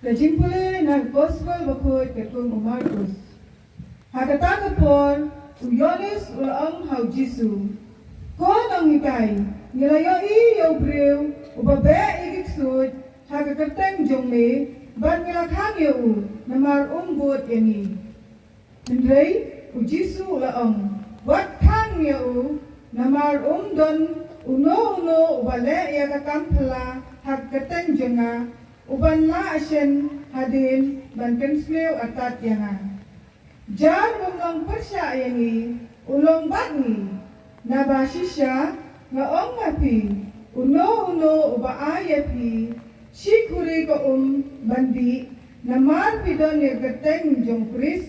Kajimpuli ng gospel bakod katong Marcos. Hakatagapon, uyonis ulaang haw Jisu. Kon ang hikay, nilayoi yaw briw, ubabe ikiksud, hakakarteng jongme, ban ngilakhan yaw, namar umbot yani. Nandray, u Jisu ulaang, wat kang yaw, namar don, uno ubale yakakampala, hakakarteng jonga, uban la asyen hadin ban kenslew atat yana. Jar umlang persya yani ulong batni nabasisya ngaong ngapi uno uba ayapi shikuri ko bandi namar pidon ya gateng jong kris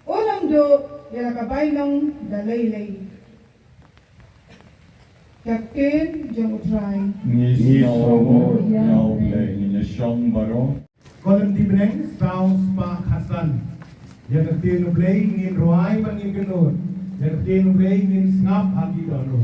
ulam do ya kabaynong dalaylay. Yakin jong utray. Ni sobo yaw lay ni syong baro. Kolem tibneng saus pa Hasan. Yang ketinu blay ngin roay man ngin genut. Yang ketinu blay ngin snap hagi dano.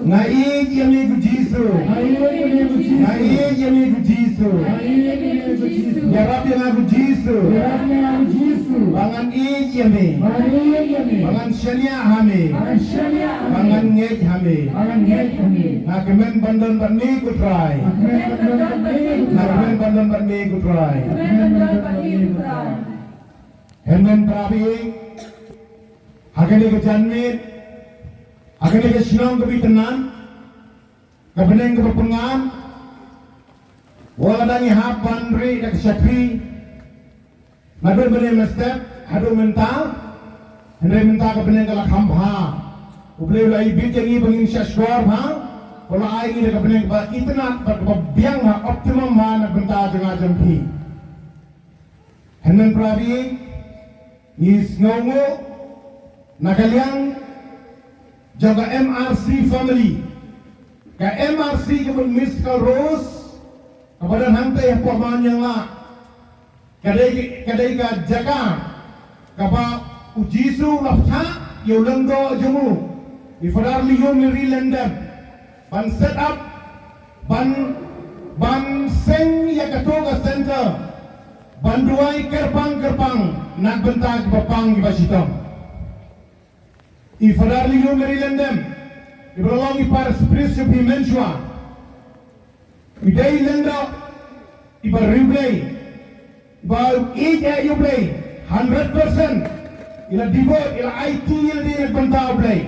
Ngai amigo Jisu. Ngai amigo Jisu. Ya Rabbi amigo Jisu. Bangan ijame. Bangan syania hame. Bangan ngej hame. Ngakemen bandan banmi kutrai. Ngakemen bandan banmi kutrai. Hemen prabi. Hakene ke janmit. Hakene ke senang ke bitenan. Kebeneng ke berpengan. Wala dangi hap bandri dak syakri. Nabil benih mestep hadu mental. Hendai mental kebeneng ke lakhamha. Ubleu lai bit yang i bangin syashwar ha. Kalau ai ni dak kebeneng ke itenat biang ha optimum ha nak bentar jengah jempi. Hemen prabi. Nis ngongo nakaliang jaga MRC family. Ka MRC kemen miskal rose kepada hantai paman yang la. Kadai ka jaga kapa ujisu lapsa yo lenggo jemu. Ifadar liyom ni London. Ban set up ban seng ya katoga center. Banduai kerpang nak bentag bapang di basitam. Ifadar liyom ni London. Ibralongi para spiritual dimensua. Idai lenda iba replay. Iba ija you play 100%. Ila devote ila IT ila di nagbanta play.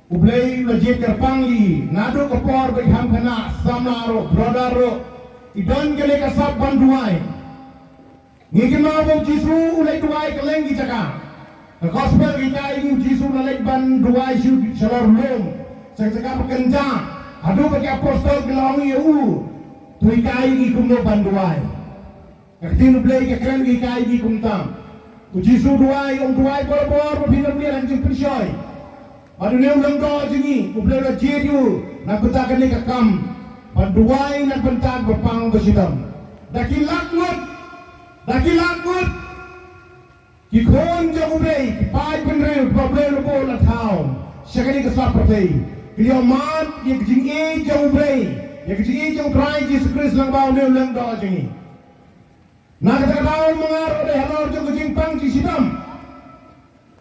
Uplay ila jit kerpangi. Nado kapor bagi ham kana samaro brodaro. Idon kele kasab banduai. Ngigin mabog Jisu ulay duai kaleng jaka. The gospel kita ini Jisu ulay ban duai siu salor lom. Saka pekenja. Adu bagi apostol gelangi u. Tui kai ini kumno ban duai. Kaktin uplay kakren kai ini kumtam. Jisu duai duai bor pinam dia langsung persoy. Adu ne ulang do jingi uplay la jeju nak bentakan ni kakam. Banduai nak bentak bepang besitam. Daki lakut Kikon jang ublay Kipai penril Problem lupo la tau Syakani keslap pertai Kiliamat Yang kejing jang ublay Yang kejing jang try Jesus Christ lang bau Neu lang doa jengi Nak kata-kata mengar Oleh halor jang kejing pang Cisitam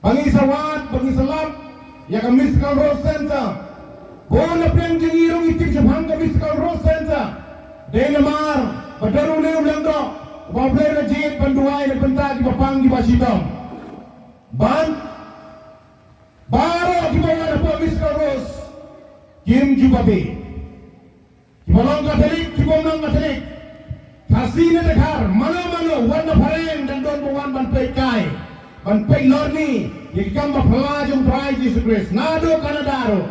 Bangi sawat Bangi salap Yang kemiskal Rose Center Bona peng jengi Rung itik Syabhang kemiskal Rose Center Denamar Badaru neu lang doa Bablay na jit banduay na benta di bapang di basitam. Ban baro di bawah na polis karos. Kim jubabe. Kibalong Katolik, kibalong Katolik. Kasih na dekar mana warna pareng dan don buwan ban pekay. Ban pek lorni ikam bapalajong try Jesus Christ. Nado kanadaro.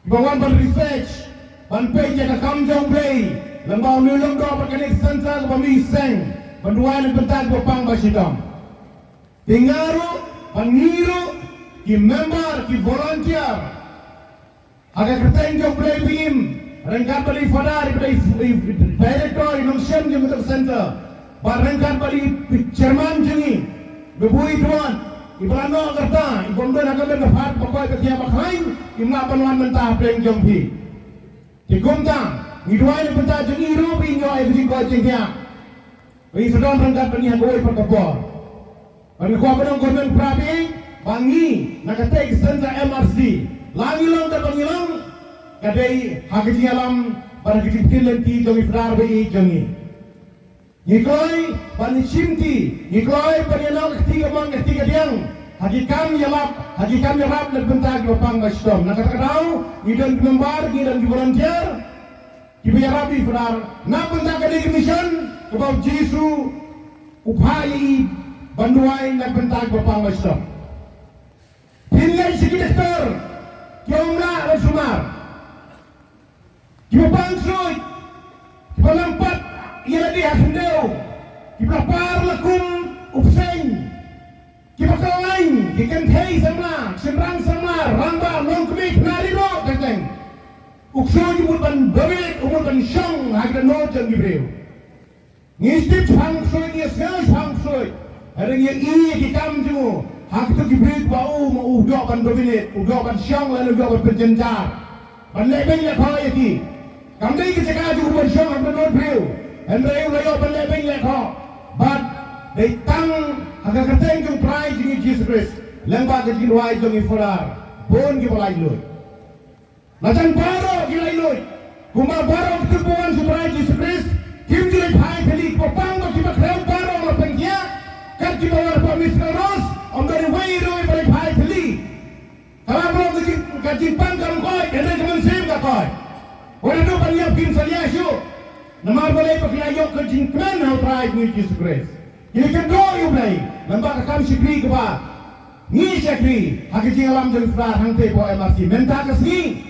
Kibawan ban research ban pek ya kamjong play. Lembau nulung do perkanik sensa ke pamiseng Banduan bentang bopang basidam Tingaru Pangiru Ki member Ki volunteer Agak keteng jom play pim Rengkat bali fadar Director Inongsiam jom untuk center Barengkat bali chairman jengi Bebui tuan Ibrano kerta Ibomdan akan berdebat Pokoi ketiap lain Imla panuan mentah play jom pi Tikumtang Ngiduai ni pentah jeng iru pinyo ay biji ko jeng dia. Bagi sedang rengkat penihan boy perkebor. Bagi kuah penong government prabi bangi nakatek sentra MRC. Langi long dan bangilang kadai hakiji alam pada kecil lenti jongi frar bi jongi. Ngikoi bani simti, ngikoi penyenang ketiga mang ketiga diang. Hakikam yalap dan pentah di bapang bastom. Nakatau ngidon membar ngidon di volunteer. Kibaya Rabbi Fadar, nak bentang ke mission about Jisu upai banduai nak bentang bapang masam. Pinlay segi doktor, kiomla rasumar. Kibapang soy, kibalampat ialah dia sendeu. Kibapar lakum upseng. Kibakalain, kikentei sama, semrang sama, ramba longkmik nariro kateng. Uksoy umurban David, umurban Syang, hagda nojang Gibril. Ngistip hang soy niya sel hang soy. Harang yang iya kikam jumu, hak itu diberi bau mau udok ban berminit, udok ban siang lalu udok ban berjenjar. Ban lebih le kau itu. Kami kita cakap juga ban siang ban non beriu. Andai lalu ban lebih le kau. But they tang hak kerteng jung prize ini Jesus Christ. Lembah kecil wai jung ifadar. Bon kita lalu. Lajan baru kita lalu. Kumar baru ketubuhan supaya Jesus Christ. Kim jadi hai kali popang kita kerem baru orang pengkia. Kat kita orang pemisah ros. Om dari wairu balik hai kali. Kalau belum kajipang kamu koi, ada teman sim tak koi. Orang tu banyak kim salia syu. Nama boleh pakai ayok kajipang hal try ni Jesus Christ. Ini kan kau boleh. Nampak kami sikri kepa. Ni sikri. Hak alam jadi flat hang te po MRC. Menta kesini.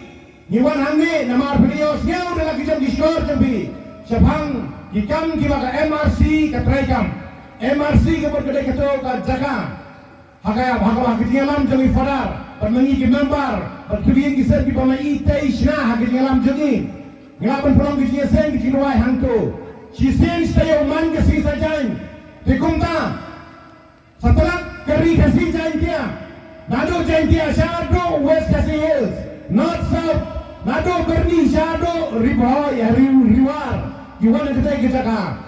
Ni wan hang ni nama beliau siau dah lagi jam di shore jambi. Siapang ikam kita ke MRC ke traikam. MRC ke berkedai ketua ke Jakarta. Hakaya bhagawa ketinggalan jangi fadar permengi ke member berkeliling kisah di bawah ite isna ketinggalan jangi ngelapan pelong kisah sen di kinuai hangko si sen saya man ke sing sajain dikumta setelah keri kasih jain dia nado jain dia shadow west kasih hills north south nado berni shadow riboy riwar kiwana kita ka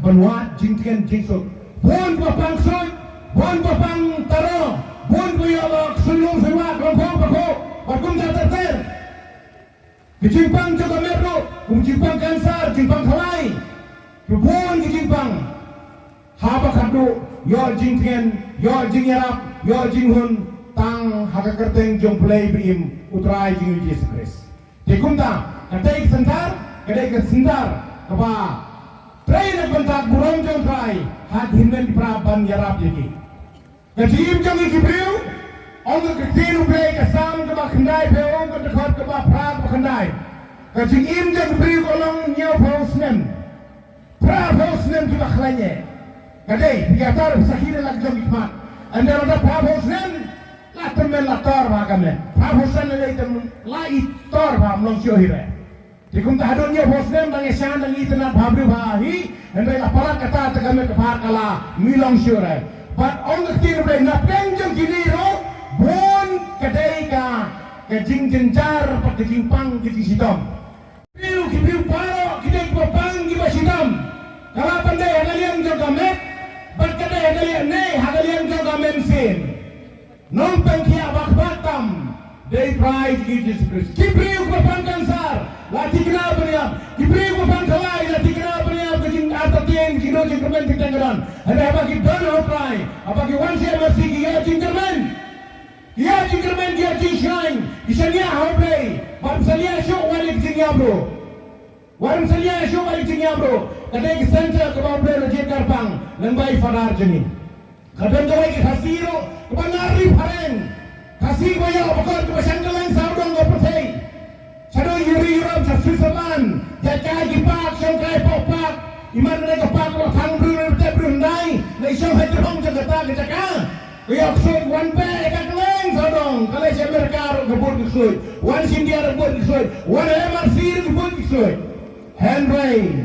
benua jingtian jingsuk pun papang soy Bon papang taro, bon buyawak sulung sewa kongkong pakok, bakum terter. Kejimpang jaga merdo, kejimpang kansar, jimpang kalai. Bon kejimpang. Haba kado, yo jingtien, yo jingyarap, yo jinghun, tang haka kerteng jom play bim utrai jing Jesus Christ. Dikumta, kadai kesentar, kadai kesentar, kapa. Trai nak bentak burung jom trai, hadirin di praban yarap jadi. Kajim jangi kibriu, orang ketiru play kesam ke bakandai, peong ke dekat ke baprag bakandai. Kajim jangi kibriu kolong nyau pausnem, pra pausnem tu bakhlanya. Kadai diatar sakira lagi jam ikmat. Anda ada pra pausnem, lah temen latar bagamnya. Pra pausnem lagi temen lai tor bam long siohire. Dikum tahadon nyau pausnem bang esan bang itenat babri bahi. Anda laparan kata tegame kepar kala milong siohire. But on the kiri boleh nak penjang kini ro bon kedai ka kejing jenjar pak kejing pang kejing sitam. Kibiu paro kedai papang kiba sitam. Kalau pandai hagalian jaga met, but kedai hagalian ne hagalian jaga mensin. Non pengkia bak batam. They pride Jesus Christ. Kibiu papang kansar, lati kena beriam. Kibiu papang kalai, lati kena beriam kejing atatien kino jengkermen kitenggeran. Ada apa kita don't try? Apa kita once ever see dia jingkermen? Dia jingkermen dia jingshine. Isanya how play. Baru salia show walik jingya bro. Baru salia show walik jingya bro. Kadang kisah ke bawah play lagi karpang. Lembai fadar jeni. Kadang kawai ke hasiro kepanari pareng. Kasih bayar pokok ke pasanggalan saudong go percay. Sado yuri yuram sa Switzerland. Jakai gipak sangkai popak. Iman mereka pakul kangbrul tebrundai, leisau hajrong jaga jaga. Kuyok suit one pay kakleng sodong, kalau saya mereka kebun suit, one India kebun suit, one MRC kebun suit. Henry,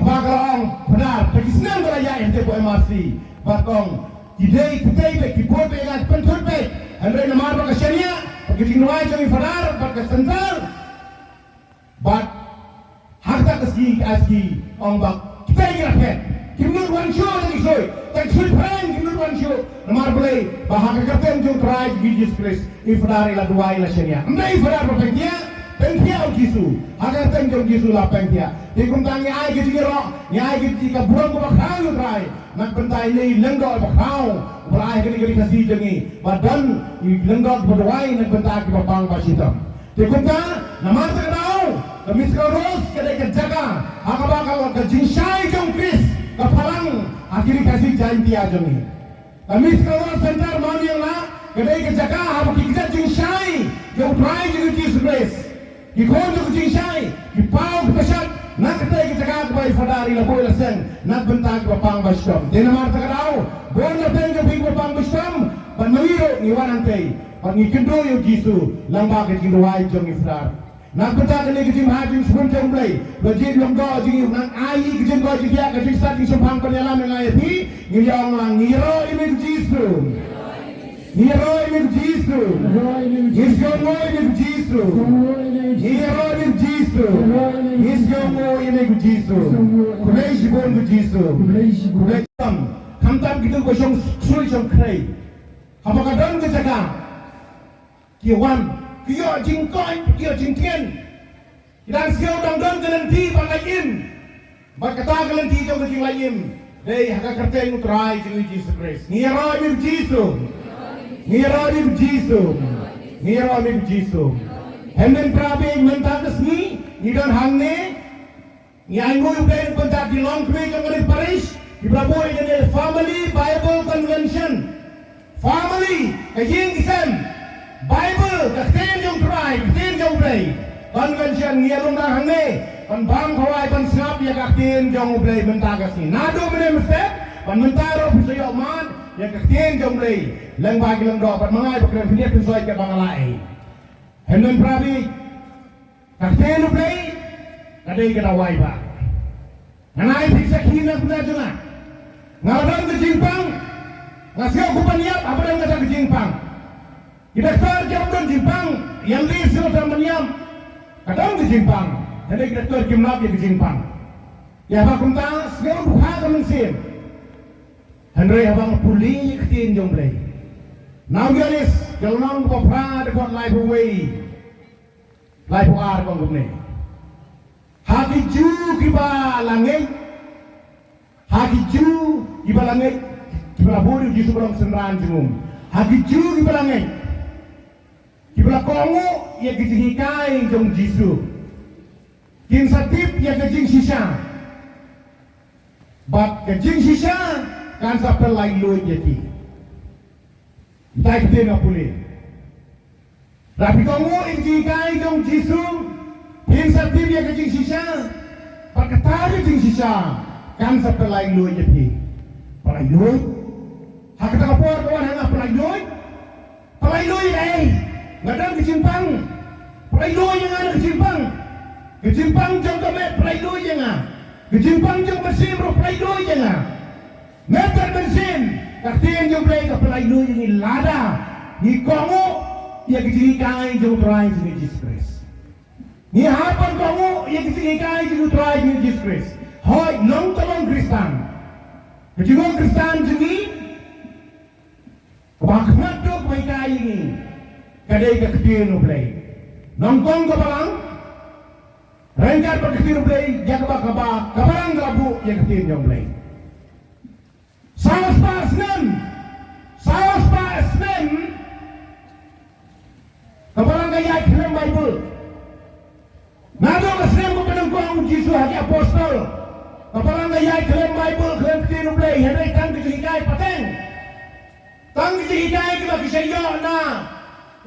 habakarong benar, tapi senang beraya ente bu MRC, bakong, idei be kibun be ilan pentut be, Henry namar bakasnya, begitu nuai jangan fadar, bakasental, but harta kasih aski ombak kita ingin rakyat kimnur wansho lagi soy tak soy perang kimnur wansho namar boleh bahag kapten jung try Jesus Christ ifdari la dua ila syariah ndai ifdar berpengkia pengkia ujisu agar tenjong jisu la pengkia dikumtangi ai gitu ro nyai gitu ka burung ko bakau try nak bentai ni lenggol bakau berai gini kasih jengi badan lenggol berdua nak bentai ki bapang pasitam dikumta namar terau Kamis terus kedai kejaga, akabakal kejinsai jong Chris, kepalang akhiri kasih janji aja nih. Kamis terus sentar mani lah, kedai kejaga, apa kita jinsai, jong try juga Jesus, kikon juga jinsai, kipau kepesat, nak kedai kejaga kebai fadari lah boleh sen, nak bentak bapang baskom. Denamar terkadau, boleh tengok bing bapang baskom, panmiro niwan antai, pangikendo yung Jisu, lambak kejinuai jong iftar. Nak betah kini kecil hajim sebentar mulai. Bajin longgo jing nak ayi kecil kau jia kecil start jing sempang penyalam yang ayati. Ngiri orang ngiro ini Jisu. Herói de Cristo. Isso é o nome de Cristo. Herói de Cristo. Isso é o nome de Cristo. Kulej bom de Cristo. Kulej Kamtam kita kosong sulit som kray. Hapakadang kejaga. Kiwan, kio jingkoi, kio jingkien. Dan siau dang kelanti balayin. Berkata kelanti jong kelayim. Dei haka kerten utrai jeng Jesus Christ. Herói de Cristo. Herói de Cristo. Herói de Cristo. Hemen prabe mentakas ni dan hangne. Ni anggo uben pentak di long kwe jong parish. Ibrahim ini Family Bible Convention. Family, kajing isem. Bible, katen jong try, katen jong play. Convention, ngialong na hangne. Pan bang kawai, pan snap, ya katen jong play mentagas ni. Nado mene mestep, pan mentaro pisayo man, ya katen jong play. Lang bagi lang do, pan mangay pakran pinit pisoy ke bangalai. Hemen prabi, katen jong play, kadai kadawai ba. Nanai piksa kina kuna juna. Ngaladang ke Jingpang, ngasih aku paniap, apa yang ngajak ke Jingpang? Kita keluar jam dan Jingpang, yang di selatan meniam, kadang ke Jingpang, jadi kita keluar kimlap ya ke Jingpang. Ya abang kumta, sekarang buka kami sim. Henry abang pulih ketin jomblay. Now guys, kalau nang kopra dekat life away, life away kong kumne. Hati ju kiba langit, hati ju kiba langit, kiba bodi di seberang senran jengum. Hati ju kiba langit, kiba kongo ya kejihikai jong Jisu. Kin satip ya kejing sisa, bat kejing sisa kan sampai lain loy jadi. Tak kita nak boleh. Tapi kongo kejihikai jong Jisu, kin satip ya kejing sisa, perkata kejing sisa kan sampai lain loy jadi. Pelai loy, hak kita kapor kawan hang pelai loy eh, ngadang kecimpang, pelai loy yang ada kecimpang. Kecimpang jong kami pelai loy jangan. Kecimpang jong mesin bro pelai loy jangan. Meter bensin, kaktian jong pelai loy ini lada. Ni kongo ya kecikai jong try ni Jesus Christ. Ni hapan kongo ya kecikai jong try ni Jesus Christ. Hoi nong tolong Kristen. Kecingong Kristen jengi bakmat dok mai kai ni. Kadai kaktian play. Nongkong kapalang Renggar berkecil play, jaga bakaba, kabarang gabu yang kecil jom play. Saus pa Islam, kabarang gaya klaim Bible. Nado Islam ko penengkuang Yesus hati apostol. Kabarang gaya klaim Bible, klaim kecil play, hendak tang kejihikai pateng. Tang kejihikai kita kisah na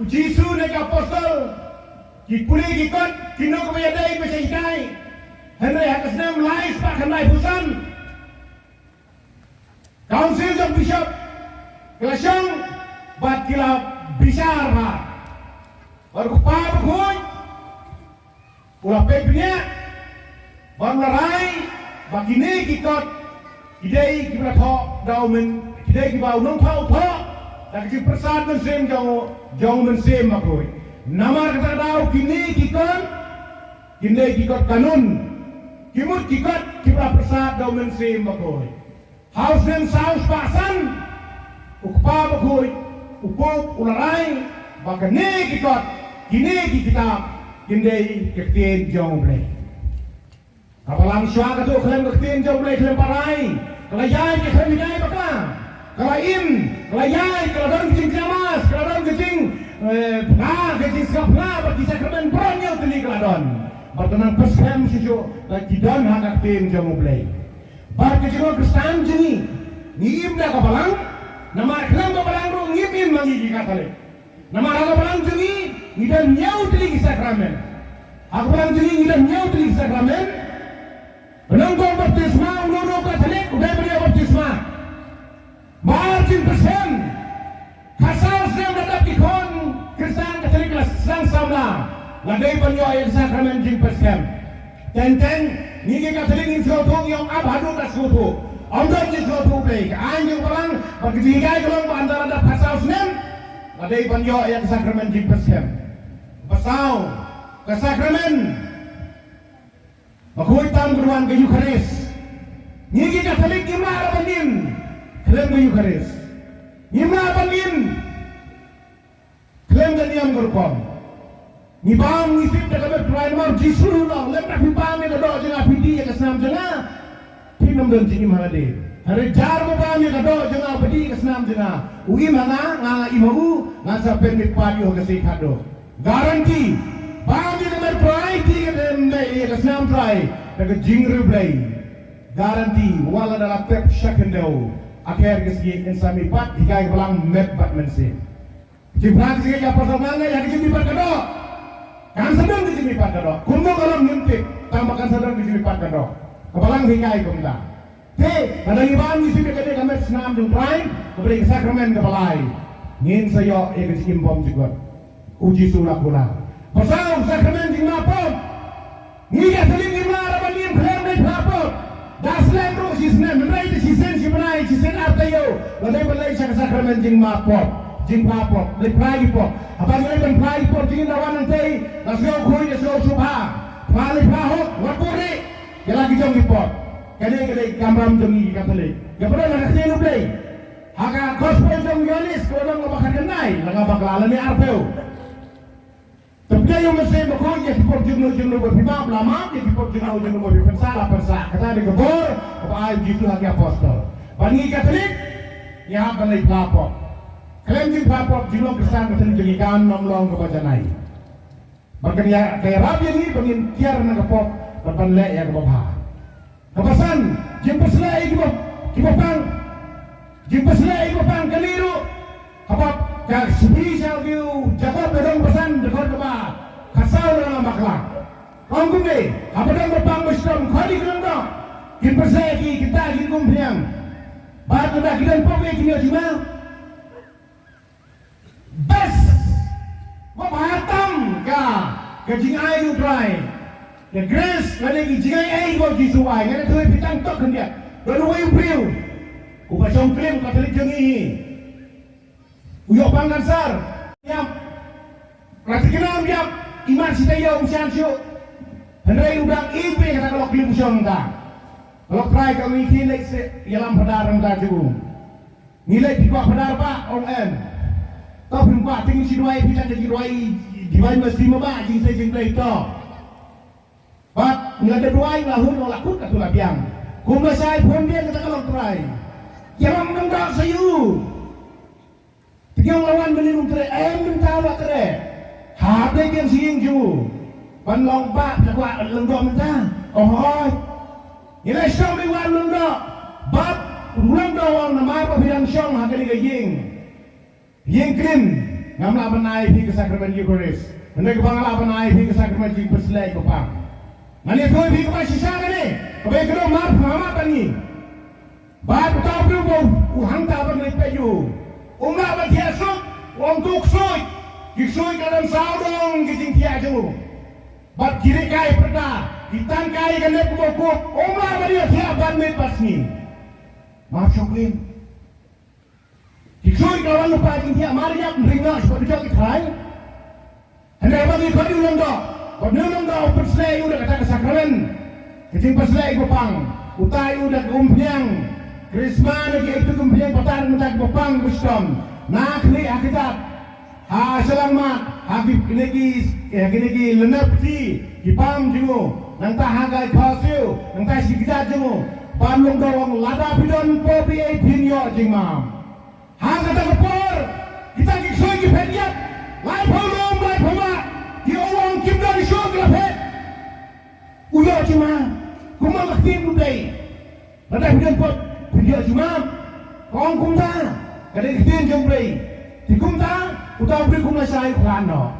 Yesus nak apostol. Kipuli kikot, kino kemayadai kejihikai. Hendak hakasnya melai sepak hendak pusan. Council jom bishop kelasang bat kila bisar ha. Baru kupa berkuy. Ulah pepnya bang larai bagini kikot. Kidai kibla thok daumen, kidai kibau nong thau thok. Dan kibla persad mensem jauh mensem makuy. Nama kata daw kini kikot kanun. Kimut kikot kibla persad daw mensem makuy. Haus nem saus pasan, ukpa bagoy, ukop ularay, baka ne kikot, kini kikitab, kindi kiktin jong blay. Kapalang siya kato kalem kiktin jong blay kalem paray, kalayay kalem higay baka, kalaim, kalayay, kaladon kicing kiamas, kaladon kicing kicing skapna, baki sakramen pronyo tili kaladon. Bartanang peskem siyo, kidon hakaktin jong blay. Barang kecil Kristen jeni, ngim dah kapalang, nama kelam kapalang ro ngim mangi katale. Nama kapalang jeni, ngidan nyau teli sakramen. Kapalang jeni ngidan nyau teli sakramen. Penangkong baptisma ulo katale, udah beri baptisma. Margin persen, kasar sem datap ikon Kristen Katolik kelas sang samla, ladai penyoai sakramen jing persen. Tenteng ni Katolik ni suatu yang abadu tak suatu. Orang ni suatu baik. Anjing orang berketiga kalau antara ada pasal Islam, ada ibanyo yang sakramen jing pesem. Pasau ke sakramen. Makuy tam keruan ke Eucharis. Ngigi Katolik gimana banin? Klaim ke Eucharis. Gimana banin? Klaim ke niam gerkom. Ngibang ngisip dekat berterain mau jisu long. Lem tak pipang ni kadok jengah pidi yang kesenam jengah. Pinam dan jingi mana deh. Hari jar mo ba ni kadok jengah pidi kesenam jengah. Ugi mana nganga imau ngasa permit padio kasi kado. Garanti. Bagi dengan try tiga dan kesenam try. Dekat jingru play. Garanti wala dalam pep secondau. Akhir kesegi insami pat hikai pelang met pat mensin. Jibran sih ya persoalannya yang dijadi kadok. Kan sedang dijadi kadok. Kumo kalau ngintip tambahkan sedang dijadi kadok. Kepalang hikai kumda. Ada ibang isi dekat kami senam jung try. Beri sakramen kepalai. Ngin sayo kesegi bom juga. Uji sulah pula. Pasal sakramen jing mapot. Ngiga seling gimana banim klaim dari pelapot. Daslen terus sisnen menai di sisen si menai sisen artayo. Ladai balai sakramen jing mapot. Jing pelapot. Leprai pot. Apa ni pen plai pot jing lawan nanti. Lasio kui lasio subha. Plai pahok wakuri. Yang lagi jong pot. Kadai kamram jong Katolik. Yang pernah nak kasi nublay. Haka gospel jong Yonis kalau dong ngabakar kenai. Langabak lalan ni arpeo. Tapi yang mesti berkau je support jumlah berpimam lama, je support jumlah berpensalah persa. Kata dia kebor, apa ayu jitu hati apostol. Bani Katolik, yang balai pelapor. Klaim jing pelapor jumlah kesan Katolik jengikan nomlong kebaca naik. Bahkan ya kayak rabi ni bangin tiar nak kepop, berpanlek yang kebapa. Kepasan, jemput selai kibopang, jemput selai kibopang keliru, kapap. Kak spesial view Jakob bedong pesan dekor keba kasau dalam bakla kongkum deh apa dong berpang bestom kali kelong dong kin persegi kita kin kumpiang batu dah kidan poke kini cuma bes mabahatam ka jing ai du try the grace lagi jing ai go jisuai ngene tu pitang tok kendia don way priu upasong klaim Katolik jengi Uyok panggan sar, yap. Rasa kenal yap. Iman si tayo usian siyo. Henry udang ipe kata kalau klip usian dah. Kalau try kami nilai ialam pedarang dah juga. Nilai tiga pedar pak om en. Tahu berapa tinggi si dua ipe jadi dua diwai mesti mama jing saya jing play to. Pak nggak ada dua lahun lakut katu lapiang. Kumasai pun dia kata kalau try. Ialam nggak sayu. Yang lawan menilung tere, mentawa tere. Habe yang siing ju. Pan lompat jakwa lenggok mentah. Oh, ini syong iwan lenggok. Bab lenggok wang nama apa bilang syong hakali ke ying. Ying krim. Ngamla benai pi ke sakramen Eucharis. Hendak kepangala benai pi ke sakramen jing perselai kepang. Ngani tu pi ke masih sana ni. Kebaik kedua maaf mama tani. Bab tahu belum uhang tak bernai peju. Umrah berhiasuk, wong tuksui, kisui kadang saudong kijing tiaju. Bat kiri kai perda, kitang kai kene kubuk, umrah berhiasuk ban met pasni. Maaf syukurin. Kisui kawan lupa kijing tiak mariak meringas seperti jauh ikhai. Hendak bagi kau diulang dok, kau diulang dok perselai udah kata kesakramen. Kijing perselai kupang, utai udah kumpiang. Krisma lagi itu kumpiang patan mentak bopang wisdom. Nak ni akibat. Ha selamat. Habib lagi lenap si kipam jengu. Nangta hagai kasil. Nangta si kita jengu. Panlung dawang lada pidon popi ay pinyo jengmam. Ha kata kepor. Kita kisoi kipediat. Lai polom lai pomak. Di orang kimda di syok lapet. Uyo jengmam. Kumang aktin mudai. Lada pidon pot. Dia cuma kong kumta, kadang kita jumpai, di kumta, utau beri kumta saya kuano.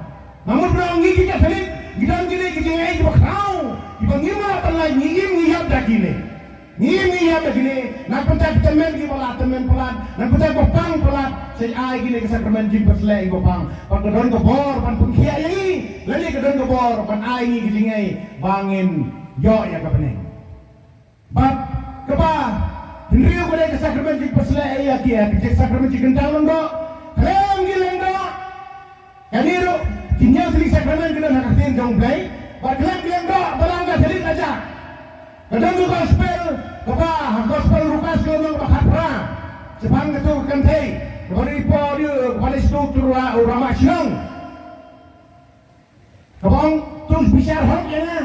Namun berang gigi Katolik, gidang gini gigi ay bakau, ibangima panlay ngiyam dah gini, nak pentak temen gigi pelat, nak pentak bopang pelat, saya ay gini ke sakramen jim perselai bopang, pan kedon kebor, pan pengkiai ini, lagi kedon kebor, pan ay gigi ngay bangin yo ya kapeneng. Bab keba. Henry ko dai sakramen jing perselai ya kia, jing sakramen jing gendang lenggo. Klem gi lenggo. Kaniro kinyang tili sakramen kita nak katin jong play. Berkelam do balangga tili aja. Kadang tu gospel kapa gospel rukas ngomong bakatra. Sebang itu kantai. Beri po dia pada struktur urama siang. Kabang terus bicara hak ya.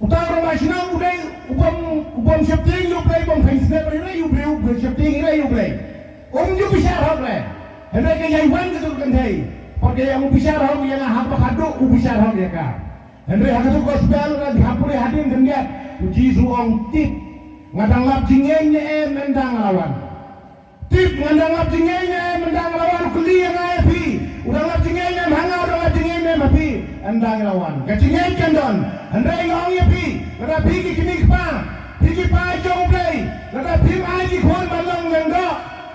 Utang urama siang udah upam septing you play upam fansnet udah you play septing udah you play. You bicara hak le. Hendak kaya iwan gitu kantai. Pakai yang bicara hak yang hak bakado bicara hak ya ka. Hendak hak itu gospel kan dihapuri hadim kendiat. Uji suong tip ngadang lap jingenya mendang lawan. Tip ngandang lap jingenya mendang lawan kuliah ngapi. Udah lap jingenya hanga udah lap jingenya mapi endang lawan. Kacingenya kendon. Andai ngong ya pi. Kada pigi kini pa. Pigi pa jong play. Kada pim aji khon balong lengdo.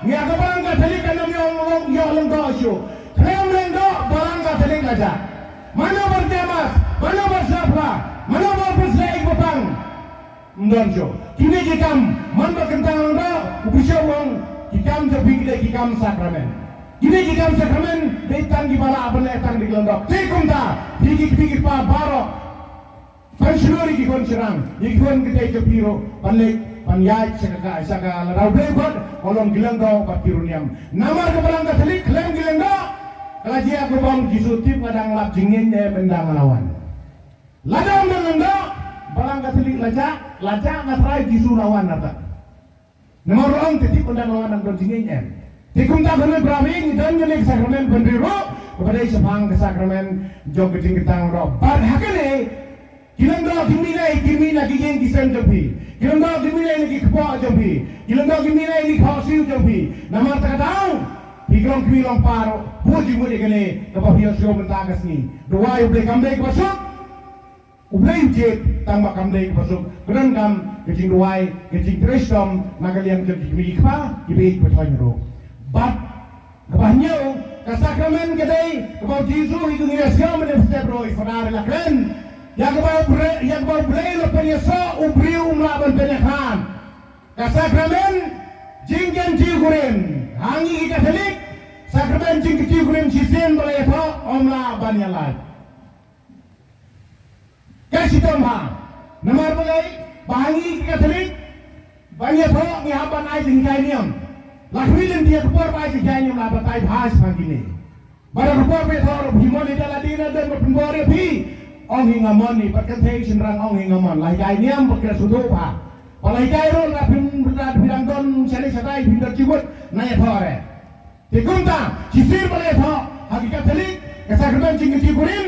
Ngia ka barang ka thali kanam yo lengdo syo. Klem lengdo barang ka thali aja. Mana bertemas, mana bersafra, mana berselai bepang. Ndon syo. Kini jikam man berkentang lengdo ubisyo wong Jikam terpikir jikam sakramen. Kini jikam sakramen datang di bala apa datang di gelondok. Tekum ta, pikir pa barok. Pensyuri kikon serang, kikon kita jepiro, panlek, panyaj saka larau blebot, kolong gelondok pat kiruniam. Namar kebalang katolik klaim gelondok. Kalau dia kubang jisutip kadang lap jingin bendang lawan. Ladang gelondok, balang katolik lajak ngatrai jisu lawan nata. Nomor orang titik undang lawan dan konsingennya. Tikum tak benar beraming dan jelik sakramen pendiro kepada sepang ke sakramen jog kecing ketang roh. Bar hakane kilang do kimina gigeng kisen jopi. Kilang do kimina lagi kepo jopi. Kilang do kimina lagi khasiu jopi. Nama tak tahu. Pikrong kimilong paro. Puji mudi kene kepahiyo sio mentagas ni. Doa yu blek kamdek basuk. Ublay jet tang kamdek basuk. Kenan kam kecing duai, kecing trestom, nagalian kecing mikpa, ibig bertanya ro. But kebanyakan kesakramen kedai kebau Yesus itu ngiasnya menefsir ro ifadar laken. Yang kebau bray lepas Yesus ubriu melaban penyakan. Kesakramen jinggan cigurin, hangi Katolik, sakramen jing cigurin sisen boleh itu omla banyalah. Kasih tambah, nomor boleh. Bahangi Katolik banyak orang ni haban ai jingkai niam. Lakuin dia kupor ai jingkai niam laban tai bahas pagini. Barang kupor be thor himoni daladina dan berpembori pi. Ong hingamon ni perkentai senrang ong hingamon. Lai kai niam berkira sudu pa. Palai kai ro la bidang don sali satai bindar cibut naya thore. Tikumta sisir balai thor hagi Katolik kesakramen jingkai cigurin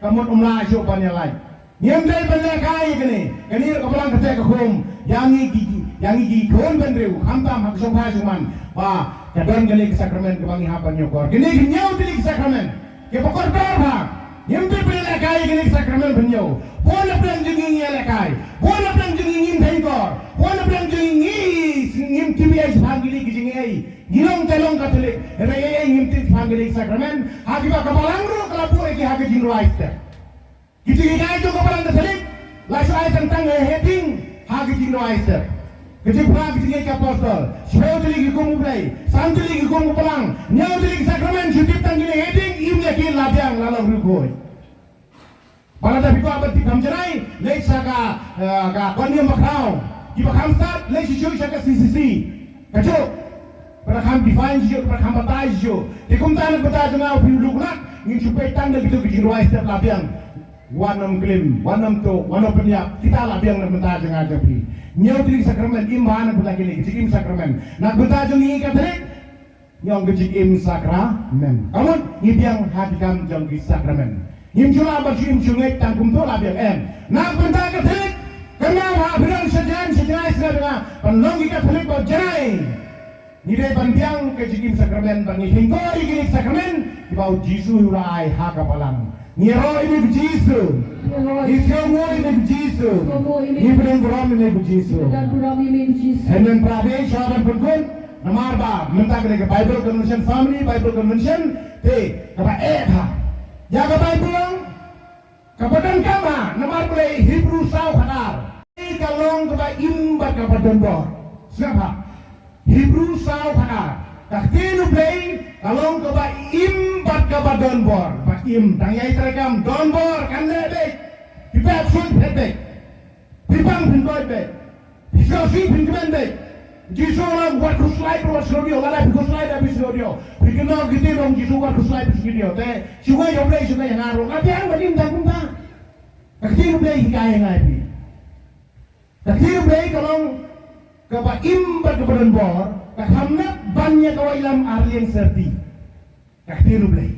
kamut umla asyuk banyalai. Niam dari benda kaya kini kebelang kerja kekum, yang gigi kon bendeu, hamtam hak songha suman, bah kadang kini kesakramen kebangi hapan nyokor, kini nyau tili kesakramen, kepokor berapa, niam dari benda kaya kini kesakramen benyau, bona belang jenging lekai, bona belang jenging tengkor, bona belang jenging ngim tibiai sepanggili kijingai, gilong telong Katolik, raya ngim tibi sepanggili kesakramen, hakibat kebalang ru kelabu eki haki jinruaiste. Kita itu kepada Katolik, lalu ayat tentang heading hagi jino aister. Kecipra kecingnya apostol, sepuluh lagi kamu mulai, satu lagi kamu pulang, nyawa lagi sakramen, sutip tanggil heading, imnya kiri labiang lalu rukun. Pada tapi kau abad tikam cerai, lek saka konyam bakau, kita kamsat, lek sisyo saka sisi, kacau. Pada kam define sisyo, pada kam batai sisyo, tikum tanah batai jengau pinulukunak, ingin supaya tanggal gitu kecing aister labiang. Wanam klaim, wanam to, wanam penyak, kita lah biang nak bentar jangan jadi. Nyau tiri sakramen, imbahan nak bentar gini, kecik im sakramen. Nak bentar jangan Katolik, nyau kecik im sakramen. Kamu ni biang hatikan jangan sakramen. Im cula abad im sungai tangkum tu lah biang em. Nak bentar Katolik, kenapa bilang sejalan istilah dengan penolong Katolik bawa jerai. Ni deh pandiang kecik im sakramen, bagi hingkori gini sakramen, dibau Yesus urai hakapalang. Niro ini bejisu, Isyomu ini bejisu, Ibrahim Buram ini bejisu. Dan Pradesh Shaban Purkun, Namarba, mentak ke Bible Convention Family, Bible Convention, kata ya ke Bible, kapadan kama, namar boleh Hebrew Sau Hadar. Kalong kata imbat kapadan bor, siapa? Hebrew Sau Hadar. Kakti nublay kalong ka ba imbat ka ba donbor. Bakim tangyay terekam donbor kan lebek. Pipet sun pebek. Pipang pinkoy bek. Piskosi pinkemen bek. Jisu orang buat kuslai buat studio, lalai kuslai dari studio. Bikinno gitu dong jisu buat kuslai di studio. Teh, suka yoblay suka yang ngaruh. Tapi yang badim tak kumpa. Kakti nublay hikaya ngaji. Kakti nublay kalong kapa imbat ke badan bor, kahamnat banyak kawailam arlian serti. Kakti nublay.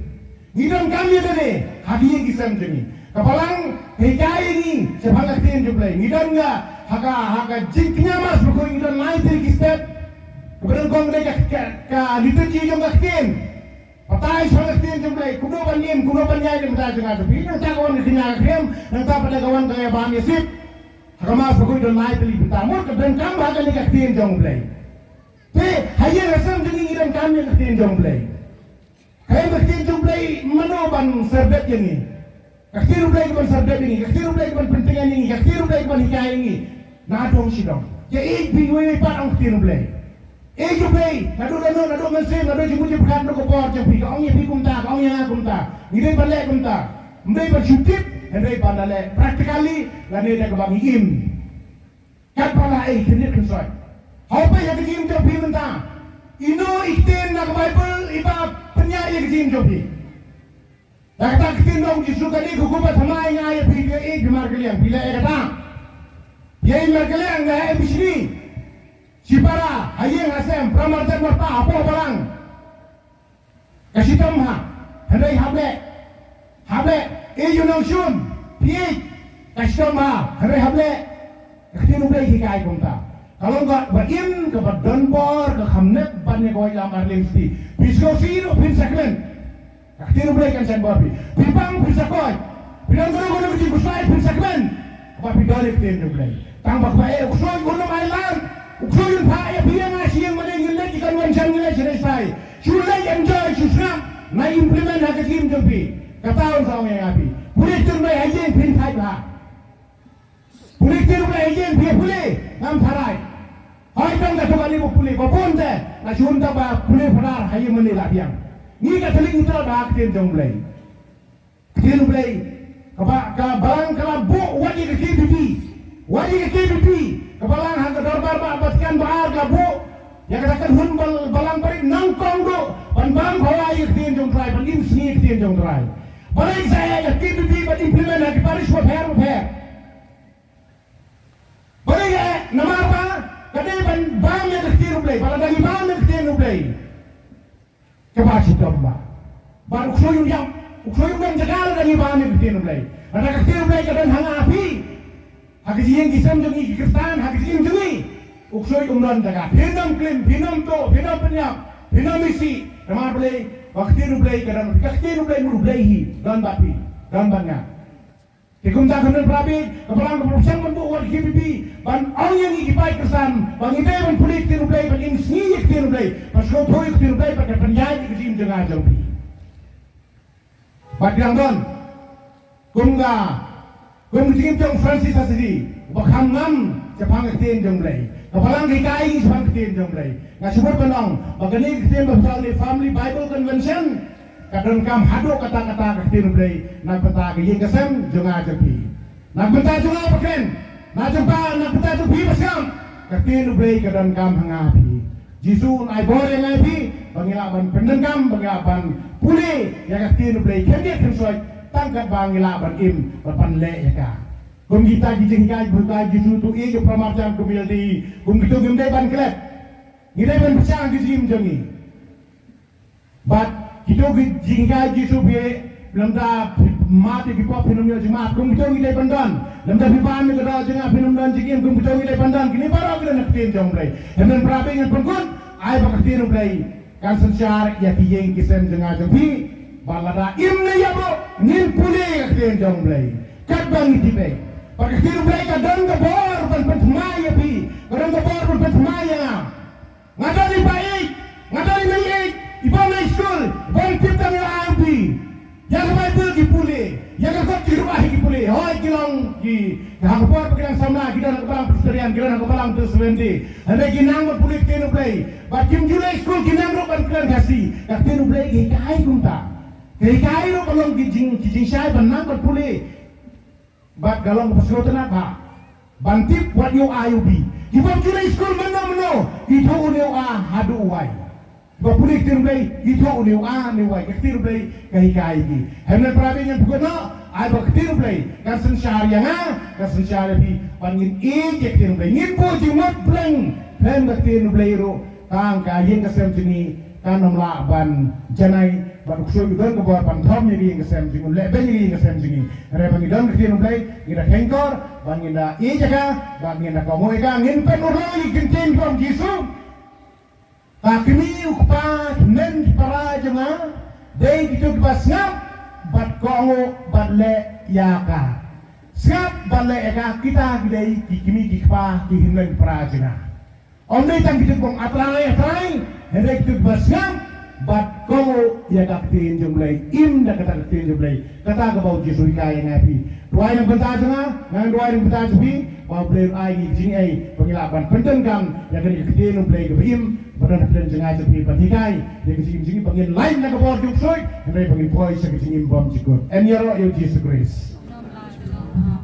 Ngidam kami tadi, hadiah kisam jengi. Kapalang hikaya ini sepang kakti nublay. Ngidam enggak haka jingknya mas buku ngidam lain dari kisah. Kemudian kau ngeliat ke liturgi yang kaktin. Patai sang kaktin nublay. Kuno banyak yang berada dengan tapi yang tak kawan kena kaktin, yang tak pada kawan kaya bahan yasip. Hakamas buku ngidam lain dari bertamur. Kemudian kamu akan ni kaktin nublay. Tapi hanya rasam jengi ngidam kami kaktin nublay. Kaya kaktin nublay manoban serdet ini. Kaktin nublay keban serdet ini. Kaktin nublay keban pentingan ini. Kaktin nublay keban hikaya ini. Nadong sidong. Ya ik bingung pat ang kaktin nublay. Ik nublay. Nado mesin. Nado jimuji berkan do kopor jampi. Kaong yang kumta. Kaong yang kumta. Ngidai balek kumta. Ngidai bersyutit. Ngidai bandalek. Praktikali. Ngidai dah kebang im. Kat pala kenit kensoy. Apa yang kejim jampi mentah. Ino iktin nak Bible. Iba penyai yang kejim jampi. Dah kata kitin dong jisu kali kukubat hamai ngaya video gemar kalian bila kata dia gemar kalian ngaya bisni sipara hayeng asem pramartan marta apa barang kasih tamha handai hable yunong shun piye kasih tamha handai hable kitin ublay hikai kumta kalau enggak baim ke badonbor ke khamnet banyak kau ilam arlemsti biskosino pinsaklen Kakti nublay kan sen babi. Pipang pisakoy. Pinang kono di busay pisakmen. Babi dalik tin nublay. Tang bakbae uksoy kono mailan. Uksoy yun pa ya biya nga siyang maningin lagi kan wansan nila sinesay. Sulay enjoy susna na implement hakakim jobi. Kataon sa mga ngapi. Pulit nublay hajen pin thay ba. Pulit nublay hajen pin puli ngam tharay. Hoy tang da tokali mo puli babonde. Na junta ba puli parar hayen manila biang. Ni kataling ito ba kaktin nublay. Kaktin nublay. Ka barang kalabu wadi ke KBP. Wadi ke KBP. Kabalang hangga darbar ba batikan baar kalabu. Ya katakan hun balang parik nangkong do. Pan hawai kaktin nublay. Pan imsni kaktin nublay. Balik saya ya KBP ban implement lagi paris waper. Balik nama apa? Kadang ban bang ya kaktin nublay. Baladagi bang ya kaktin nublay. Kebaca domba. Baru uksoyun yang jagal dari bahan yang kecil nublay. Ada kecil nublay kadang hang api. Hakijiyeng kisam jengi kikirtan, hakijiyeng jengi. Uksoy umran jaga. Pinam klim, pinam to, pinam penyap, pinam isi. Ramar nublay, waktu nublay kadang kecil nublay nublay dan bapi, dan banyak. Kikumta kemudian berabi, kepalang keputusan membuat KBP, ban orang yang ikipai kesan, bang ide ban pulik tinublay, ban insni tinublay, ban skopoy tinublay, ban penjai kesim jengah jauhi. Badiang don, kum jingim jong Francis asidi, bakhamam sepang ketin jongblay, kepalang kikai sepang ketin jongblay. Ngasubur penong, bagani ketin bersal di Family Bible Convention. Kadang kam hado kata-kata kaktin nublay nak peta kiyeng kesem jonga jepi. Nak peta jonga paken. Nak peta jepi paskam. Kaktin nublay kadang kam hangapi. Jisu ai bore ngapi bangilaban pendengkam bangilaban puli ya kaktin nublay kendia kensoy tangkat bangilaban im papan le ya ka. Kum kita gijing kai buka jisu tu i jo pramarcam kumildi kum gitu gimdai ban klet. Ngidai ban besang gijim jongi. But kita jingga jisu be lemda mati di pop pinumnya jemaat kum kita ngilai pandan lemda pipan mi kada jengah pinumdan jingin kum kita ngilai pandan kini baru kita nak tin jomblay dan berabe dengan pengkun ai bakal tin jomblay kan sensyar ya kiyeng kisem jengah jombi balada imne ya bo nin pule ya tin jomblay kat bang itibe bakal tin jomblay kadang gebor ban pentmaya bi kadang gebor ban pentmaya ngadani baik ngadani baik Ibang high school, ibang kita nila ampi. Yang Bible gipuli, yang kau dirubah lagi pulih. Hoi kilang ki hangpor kilang sama kita nak balang perserian kita nak balang tersendi. Ada kinang berpulih kenu play. Bakim julai school kinang ro ban kilang kasih. Kat kenu play kai kumta. Kai ro balong kijing syai banang berpulih. Bat galong pasrotan apa? Bantip what you ayubi. Jibam julai school mana itu uneu hadu wai. Bapulik tirublay itu uneu wai. Ketirublay kai ki. Hemlen prabi yang bukan ay baktirublay. Kasan syariah kasan syariah bi pangin ketirublay. Ngin po jimat blank. Hem baktirublay ro kang kayin kasem sini kanam laban janai. Baru kusuk itu kan kebuat pantom jadi yang kesem jingun leben jadi yang kesem jingun. Ada bangidon kecil mulai kita kengkor, banginda jaga, banginda kamu ika ngin penur lagi genting kom Yesu. Kami ukpa nen para jema, dei itu pas ngap, bat kongo bat le yaka. Ngap bat le yaka kita dei kimi kikpa kihimen para jema. Om dei tang kita kong atrai, hendak itu pas ngap. Bat komo ya kaktin jumlai dah kata kaktin jumlai kata ke bau Yesus kaya ngapi dua yang bentar jengah ngang dua yang bentar jepi bau beli ai jing ai pengilapan penting kam yang kena kaktin jumlai ke bim badan kaktin jengah jepi patikai dia kesing pengin lain nak ke bau Yesus hendak pengin boy sekejing bom cikut en yaro yo Jesus Christ